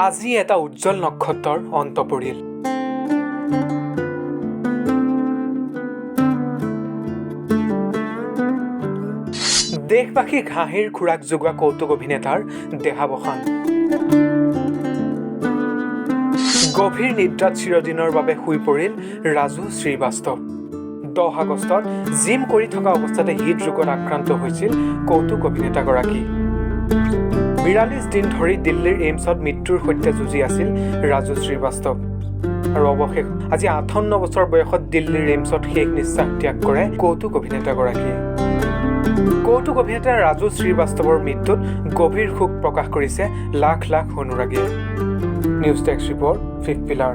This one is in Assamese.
আজি এটা উজ্জ্বল নক্ষত্ৰৰ অন্ত পৰিল। দেশবাসীক হাঁহিৰ খোৰাক যোগোৱা কৌতুক অভিনেতাৰ দেহাৱসান। গভীৰ নিদ্ৰাত চিৰদিনৰ বাবে শুই পৰিল ৰাজু শ্ৰীবাস্তৱ। 10 আগষ্টত জিম কৰি থকা অৱস্থাতে হৃদৰোগত আক্ৰান্ত হৈছিল কৌতুক অভিনেতাগৰাকী। 42 দিন ধৰি দিল্লীৰ এইমছত মৃত্যুৰ সৈতে যুঁজি আছিল ৰাজু শ্ৰীবাস্তৱ। আৰু অৱশেষ আজি 58 বছৰ বয়সত দিল্লীৰ এইমছত শেষ নিশ্বাস ত্যাগ কৰে কৌতুক অভিনেতাগৰাকীয়ে। কৌতুক অভিনেতা ৰাজু শ্ৰীবাস্তৱৰ মৃত্যুত গভীৰ শোক প্ৰকাশ কৰিছে লাখ লাখ অনুৰাগীয়ে। News desk report 5 pillar.